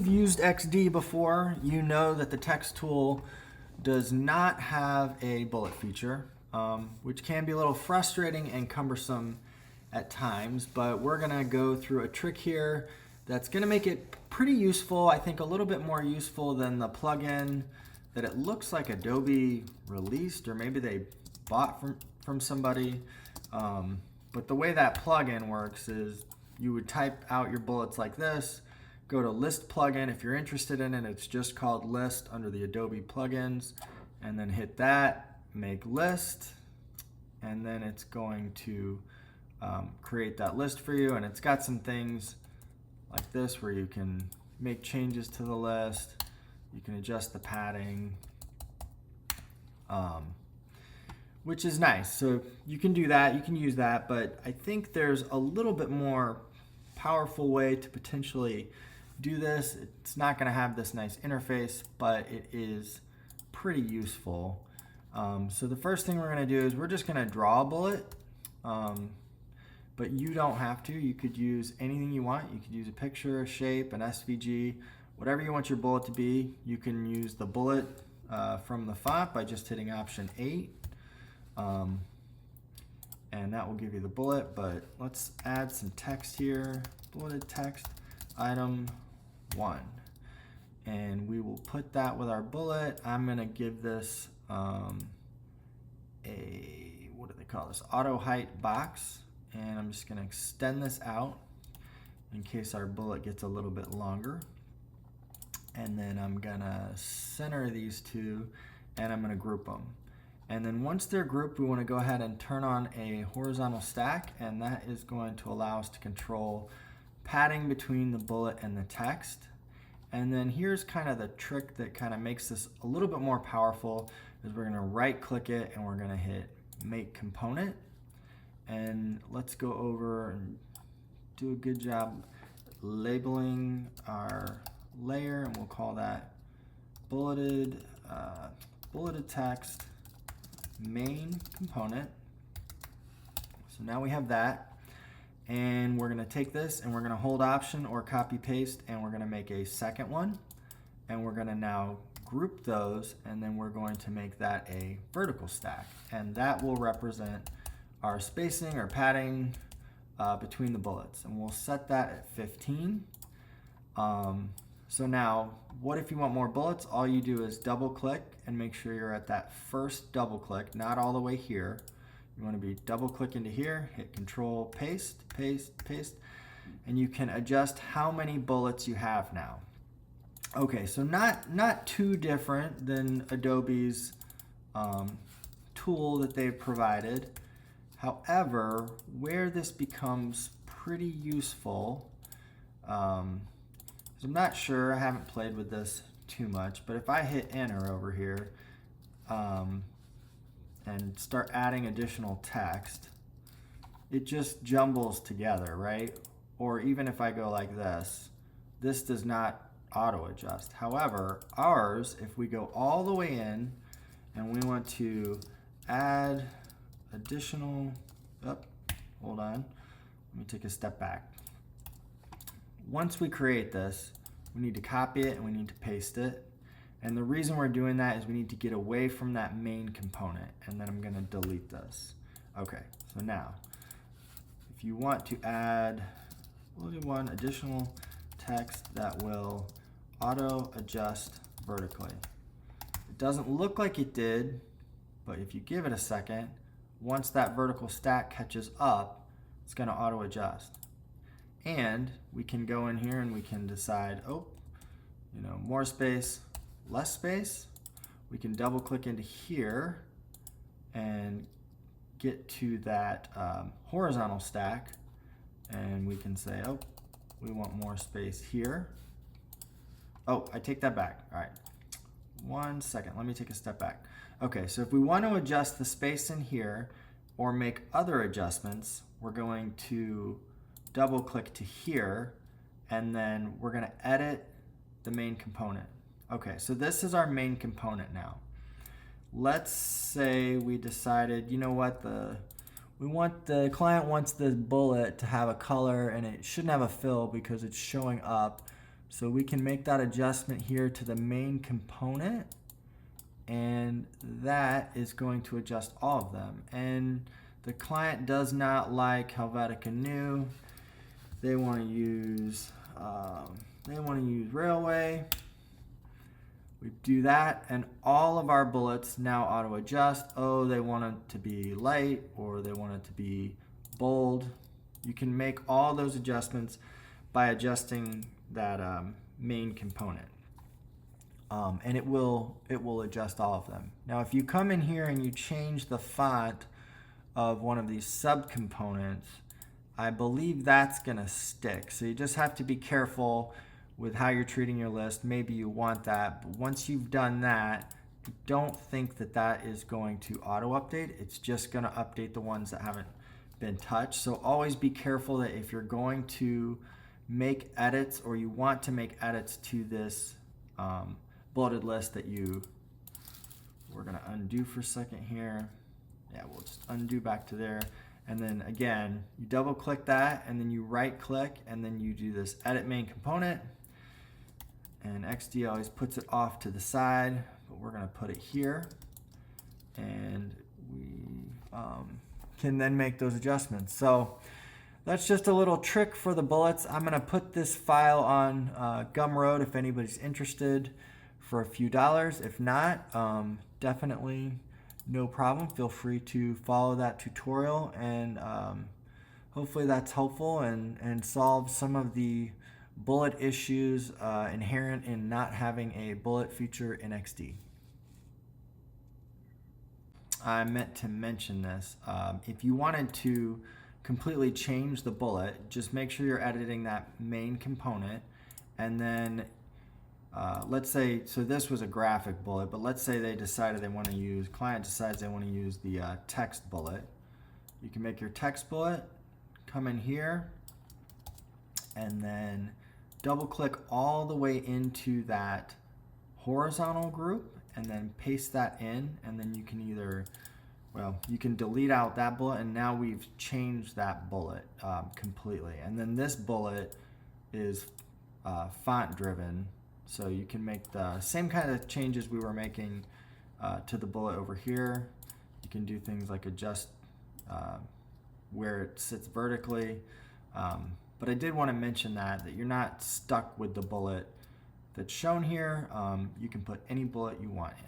you've used XD before, you know that the text tool does not have a bullet feature, which can be a little frustrating and cumbersome at times, but we're gonna go through a trick here that's gonna make it pretty useful. I think a little bit more useful than the plugin that it looks like Adobe released, or maybe they bought from somebody. But the way that plugin works is you would type out your bullets like this, go to list plugin. If you're interested in it, it's just called list under the Adobe plugins, and then hit that, make list, and then it's going to create that list for you. And it's got some things like this where you can make changes to the list, you can adjust the padding, which is nice. So you can do that, you can use that, but I think there's a little bit more powerful way to potentially do this. It's not gonna have this nice interface, but it is pretty useful. So the first thing we're gonna do is we're just gonna draw a bullet, but you don't have to. You could use anything you want. You could use a picture, a shape, an SVG, whatever you want your bullet to be. You can use the bullet from the font by just hitting option 8. And that will give you the bullet, but let's add some text here. Bulleted text, item 1. And we will put that with our bullet. I'm gonna give this what do they call this? Auto height box. And I'm just gonna extend this out in case our bullet gets a little bit longer. And then I'm gonna center these two and I'm gonna group them. And then once they're grouped, we wanna go ahead and turn on a horizontal stack, and that is going to allow us to control padding between the bullet and the text. And then here's kind of the trick that kind of makes this a little bit more powerful, is we're gonna right click it and we're gonna hit make component. And let's go over and do a good job labeling our layer, and we'll call that bulleted text main component. So now we have that, and we're gonna take this and we're gonna hold option or copy paste, and we're gonna make a second one, and we're gonna now group those, and then we're going to make that a vertical stack, and that will represent our spacing or padding between the bullets, and we'll set that at 15. So now, what if you want more bullets? All you do is double click and make sure you're at that first double click, not all the way here. You want to be double click into here, hit control, paste, paste, paste, and you can adjust how many bullets you have now. Okay, so not too different than Adobe's tool that they've provided. However, where this becomes pretty useful, I'm not sure, I haven't played with this too much, but if I hit enter over here and start adding additional text, it just jumbles together, right? Or even if I go like this does not auto adjust. However, ours, if we go all the way in and we want to add additional, hold on, let me take a step back. Once we create this, we need to copy it and we need to paste it. And the reason we're doing that is we need to get away from that main component, and then I'm gonna delete this. Okay, so now, if you want to add, we'll do one additional text that will auto adjust vertically. It doesn't look like it did, but if you give it a second, once that vertical stack catches up, it's gonna auto adjust. And we can go in here and we can decide, more space, less space. We can double click into here and get to that horizontal stack, and we can say, we want more space here. I take that back. All right, 1 second, let me take a step back. Okay, so if we want to adjust the space in here or make other adjustments, we're going to double click to here, and then we're going to edit the main component. Okay, so this is our main component now. Let's say we decided, you know what, the client wants this bullet to have a color and it shouldn't have a fill because it's showing up So we can make that adjustment here to the main component, and that is going to adjust all of them. And the client does not like Helvetica New. They want to use Railway. We do that, and all of our bullets now auto adjust. Oh, they want it to be light, or they want it to be bold. You can make all those adjustments by adjusting that main component. And it will adjust all of them. Now, if you come in here and you change the font of one of these subcomponents, I believe that's gonna stick. So you just have to be careful with how you're treating your list. Maybe you want that, but once you've done that, don't think that that is going to auto update. It's just gonna update the ones that haven't been touched. So always be careful that if you're going to make edits, or you want to make edits to this bulleted list, that we're gonna undo for a second here. Yeah, we'll just undo back to there. And then again, you double click that, and then you right click, and then you do this edit main component. And XD always puts it off to the side, but we're gonna put it here. And we can then make those adjustments. So that's just a little trick for the bullets. I'm gonna put this file on Gumroad if anybody's interested for a few dollars. If not, definitely no problem. Feel free to follow that tutorial, and hopefully that's helpful and solves some of the bullet issues inherent in not having a bullet feature in XD. I meant to mention this. If you wanted to completely change the bullet, just make sure you're editing that main component, and then let's say, so this was a graphic bullet, but let's say they decided they want to use, client decides they want to use the text bullet. You can make your text bullet, come in here, and then double click all the way into that horizontal group, and then paste that in, and then you can either, well, you can delete out that bullet, and now we've changed that bullet completely. And then this bullet is font driven, so you can make the same kind of changes we were making to the bullet over here. You can do things like adjust where it sits vertically, but I did want to mention that you're not stuck with the bullet that's shown here. You can put any bullet you want in.